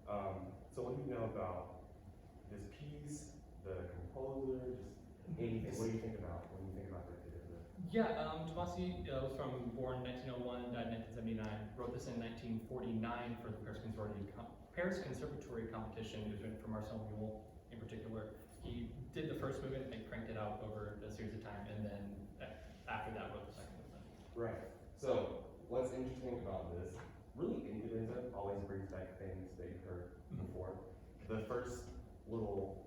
So what do you know about this piece, the composer, just anything? What do you think about when you think about the Cadenza? Yeah, Tomasi was born 1901, died 1979. Wrote this in 1949 for the Paris Conservatory competition. It was written for Marcel Mule in particular. He did the first movement and cranked it out over a series of time, and then after that wrote the second movement. Right. So what's interesting about this, really in Cadenza, always brings back things that you've heard before. The first little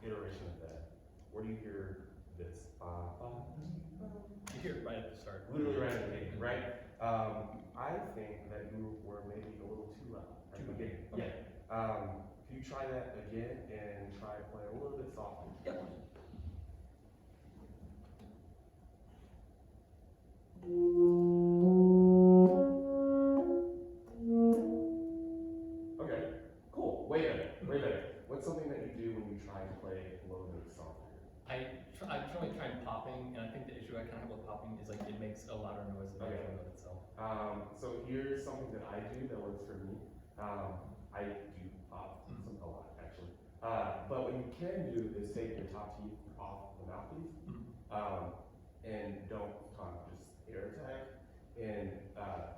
iteration of that, where do you hear this? You hear it right at the start. Literally right at the beginning, right? I think that you were maybe a little too loud at the beginning. Okay. Yeah. Can you try that again and try to play a little bit softer? Yeah. Okay, cool. Way better, way better. What's something that you do when you try to play a little bit softer? I try trying popping, and I think the issue I kind of have with popping is like it makes a louder noise than the actual note itself. So here's something that I do that works for me. I do pop a lot actually. But what you can do is take your top teeth off the mouthpiece, and don't just air attack, and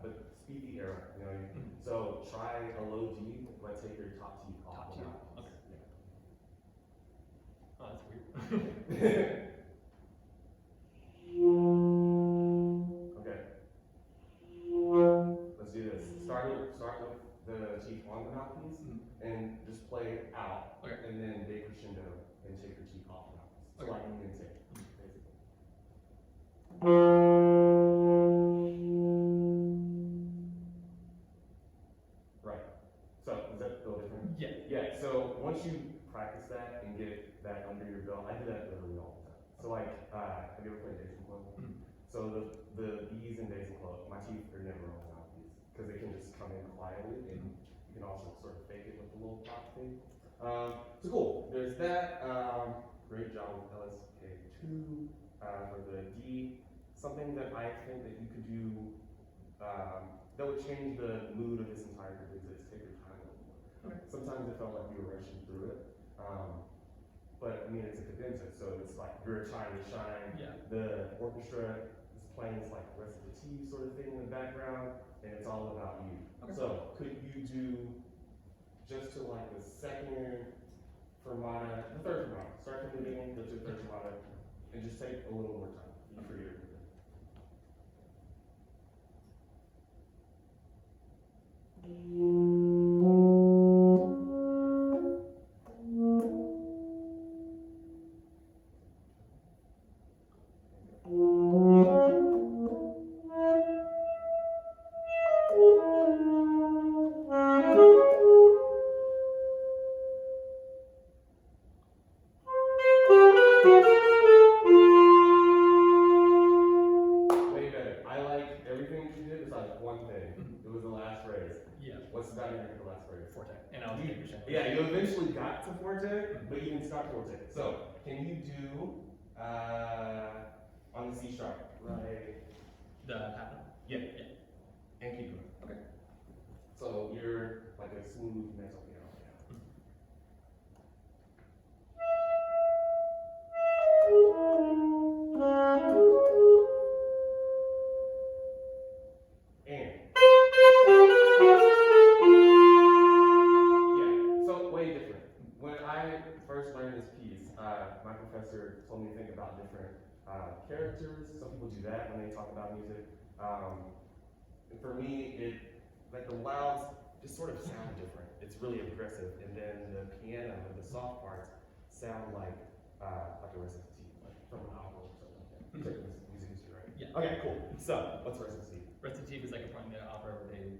but speed the air up. You know what I mean? So try a low D, but take your top teeth off the mouthpiece. Okay. Yeah. Oh, that's weird. Okay. Let's do this. Start with the teeth on the mouthpiece, and just play it out, Okay. and then they crescendo and take your teeth off the mouthpiece. So Okay. like you can say, basically. Right. So does that feel different? Yeah. Yeah. So once you practice that and get that under your belt, I do that literally all the time. So like, have you ever played bass and club? So the B's in bass and club, my teeth are never on the mouthpiece because they can just come in quietly, and you can also sort of fake it with the little pop thing. So cool. There's that. Great job with LSK2 for the D. Something that I think that you could do that would change the mood of this entire group is take your time a little more. Okay. Sometimes it felt like you were rushing through it. But I mean, it's a cadenza, so it's like your time to shine. Yeah. The orchestra is playing this like recitative sort of thing in the background, and it's all about you. Okay. So could you do just to like the second fermata, the third fermata, start from the beginning, go to the third fermata, and just take a little more time for your cadenza. Way better. I like everything you did besides one thing. It was the last phrase. Yeah. What's the dynamic of the last phrase? Forte. And I was getting crescendo. Yeah, you eventually got to forte, but you didn't start forte. So, can you do on the C sharp, right? The half note? Yeah. Yeah. And keep going. Okay. So you're like a smooth mezzo piano. And yeah, so way different. When I first learned this piece, my professor told me to think about different characters. Some people do that when they talk about music. And for me, like the louds just sort of sound different. It's really aggressive, and then the piano, the soft parts, sound like a recital, like from an opera or something like that. You took music history, right? Yeah. Okay, cool. So, what's recital? Recital is like a part in the opera where the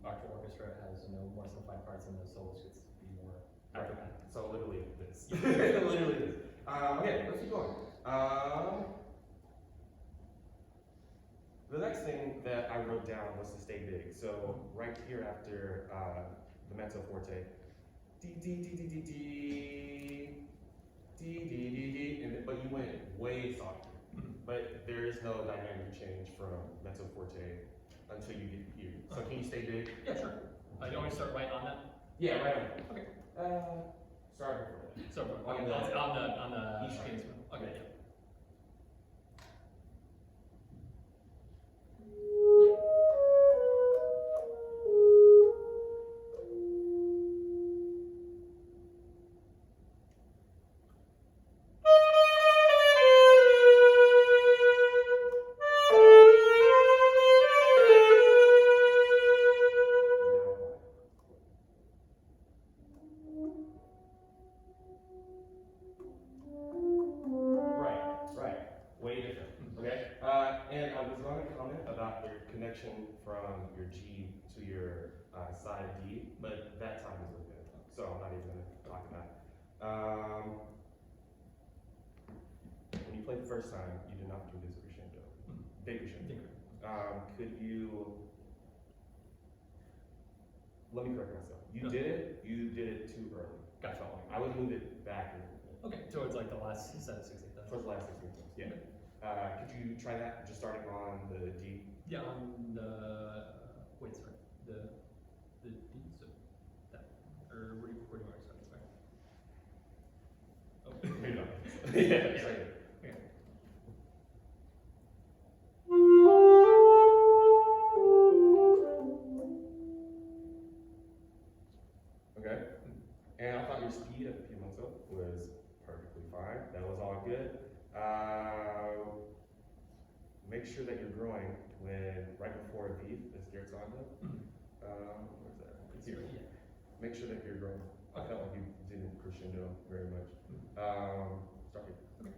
orchestra has more simplified parts, and the soloist gets to be more acrobatic. So literally this. Literally this. Okay, let's keep going. The next thing that I wrote down was to stay big. So right here after the mezzo forte, D D D D D D D D D D, and but you went way softer. But there is no dynamic change from mezzo forte until you get here. So can you stay big? Yeah, sure. You want me to start right on that? Yeah, right on. Okay. Start before that. So, okay, On the- on the E sharp. keys. Okay, yeah. Right. Way different. Okay. And I was going to comment about your connection from your G to your side D, but that time is really good, so I'm not even going to talk about it. When you played the first time, you did not do this crescendo, big crescendo. Could you? Let me correct myself. You did it. You did it too early. Gotcha. I would move it back a little bit. Okay, towards like the last set of 16th. Towards the last 16 tones. Yeah. Could you try that? Just starting on the D. Yeah, on the wait, sorry, the D. So that or where do you want to start? Sorry. Oh, Maybe not. yeah. Sorry. Okay. Okay. And I thought your speed at the pianoto was perfectly fine. That was all good. Make sure that you're growing when right before a beat, the scherzando. Where's that? It's here. Yeah. Make sure that you're growing. I felt like you didn't crescendo very much. Start here. Okay.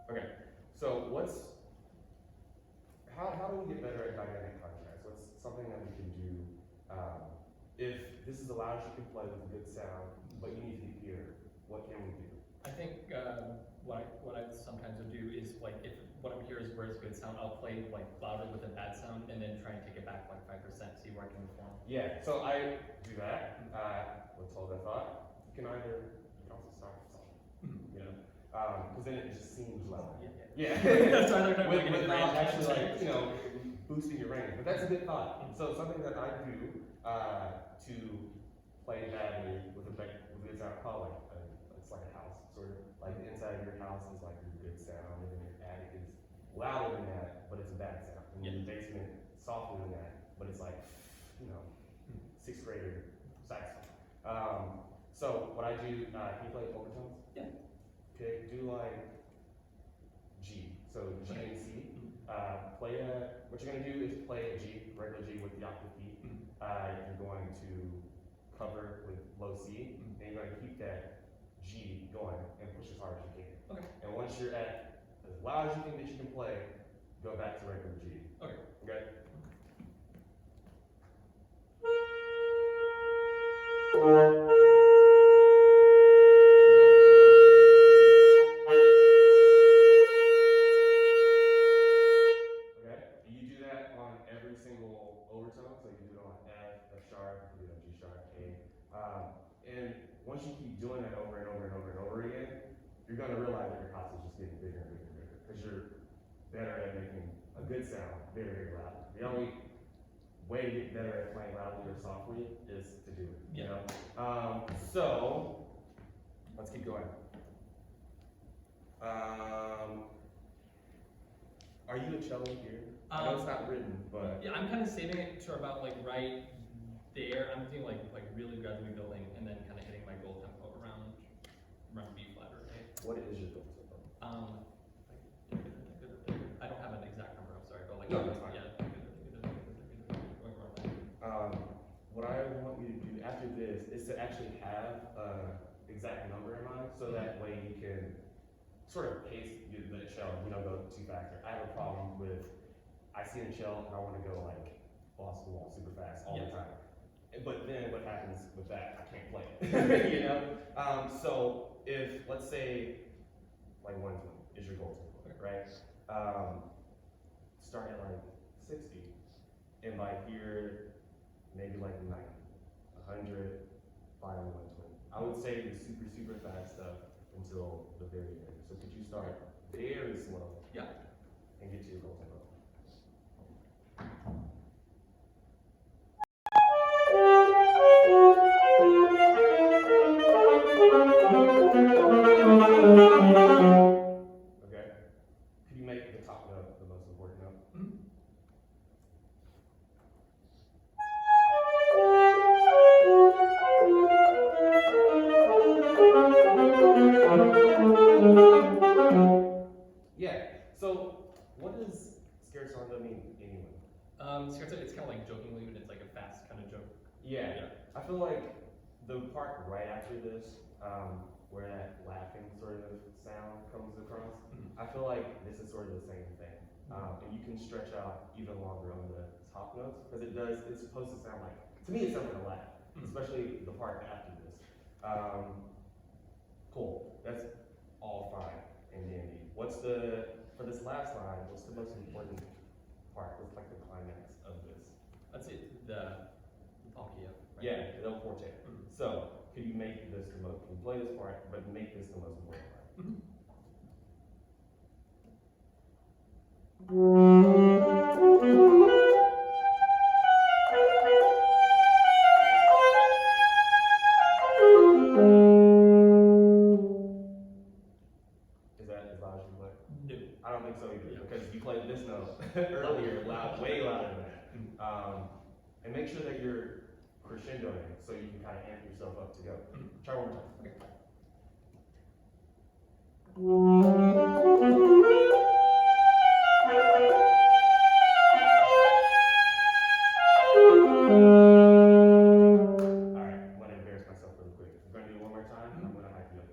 Okay. So how do we get better at dynamic contrast? What's something that we can do if this is allows you to play with a good sound, but you need to hear? What can we do? I think what I sometimes would do is like if what I'm hearing is where it's good sound, I'll play like louder with a bad sound and then try and take it back like 5%, see where I can perform. Yeah. So I do that. What's all that thought? You can also start soft, you know, because then it just seems loud. Yeah. Yeah. So they're not making it Without range. actually like boosting your range. But that's a good thought. So something that I do to play badly with a good sound, call it's like a house sort of. Like the inside of your house is like your good sound, and then your attic is louder than that, but it's a bad sound. And then your basement softer than that, but it's like sixth grader saxophone. So what I do, can you play overtones? Yeah. Okay, do like G. So G and C. What you're gonna do is play a G, regular G with the octave beat. You're going to cover with low C, and you're gonna keep that G going and push as hard as you can. Okay. And once you're at as loud as you think that you can play, go back to regular G. Okay. Okay? Okay? And you do that on every single overtone, so you can do it on F, F sharp, you can do it on G sharp, A. And once you keep doing that over and over and over and over again, you're gonna realize that your house is just getting bigger and bigger and bigger, because you're better at making a good sound very, very loud. The only way to get better at playing loudly or softly is to do it, you know? So, let's keep going. Are you a cello here? I know it's not written, but. Yeah, I'm kind of saving it to about like right there. I'm thinking like really gradually building and then kind of hitting my goal tempo around B flat or A. What is your goal tempo? I don't have an exact number. I'm sorry, but like No, that's fine. Yeah. What I want you to do after this is to actually have an exact number in mind, so that way you can sort of pace the cello, go too fast. I have a problem with, I see a cello and I want to go like balls to the wall super fast all the time. But then what happens with that? I can't play it, So if, let's say, like 120 is your goal tempo, right? Start at like 60, and by here, that stuff until the very end. So could you start very slow? Yeah. And get to your goal tempo. Okay. Could you make the top note the most important note? Mm-hmm. Yeah. So, what does scherzo mean anyway? Scherzo, it's kind of like jokingly, but it's like a fast kind of joke. Yeah. I feel like the part right after this, where that laughing sort of sound comes across, I feel like this is sort of the same thing. And you can stretch out even longer on the top notes, because it's supposed to sound like, to me it sounds like a laugh, especially the part after this. Cool, that's all fine and dandy. For this last line, what's the most important part? What's like the climax of this? That's it, the Palkia. Right? Yeah, the El Forte. So, could you make this the most, you play this part, but make this the most important part? Is that as loud as you play? No. I don't think so either, because you played this note earlier, way louder than that. And make sure that you're crescendoing so you can kind of amp yourself up to go. Try one more time. Okay. Alright, I'm gonna embarrass myself really quick. I'm gonna do it one more time, and I'm gonna hype you up.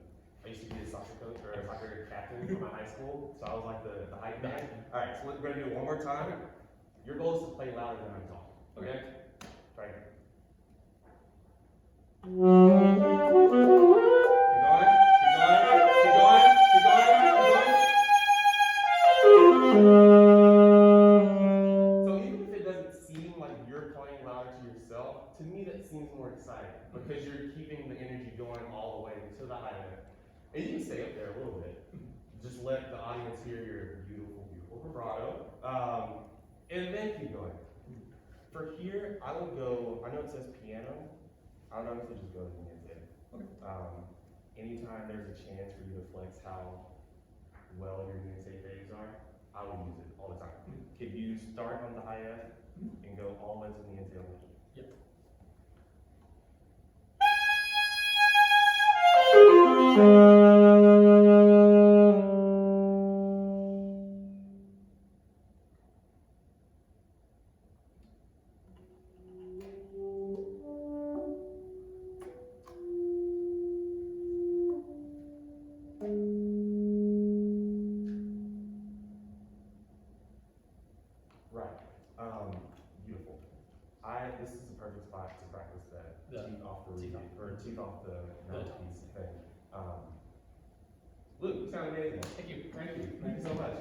I used to be a soccer coach or a soccer captain for my high school, so I was like the hype man. Alright, so we're gonna do it one more time. Your goal is to play louder than I'm talking. Okay? Try it. Keep going, keep going, keep going, keep going, keep going. So even if it doesn't seem like you're playing louder to yourself, to me that seems more exciting because you're keeping the energy going all the way to the high note. And you can stay up there a little bit. Just let the audience hear your beautiful, beautiful vibrato. And then keep going. For here, I would go, I know it says piano. I would honestly just go to the music. Okay. Anytime there's a chance for you to flex how well your music days are, I would use it all the time. Could you start on the high F and go all the way to the end of the Yep. Beautiful. This is the perfect spot to practice that teeth off the teeth mouthpiece thing. Luke, you sound amazing. Thank you. Thank you so much.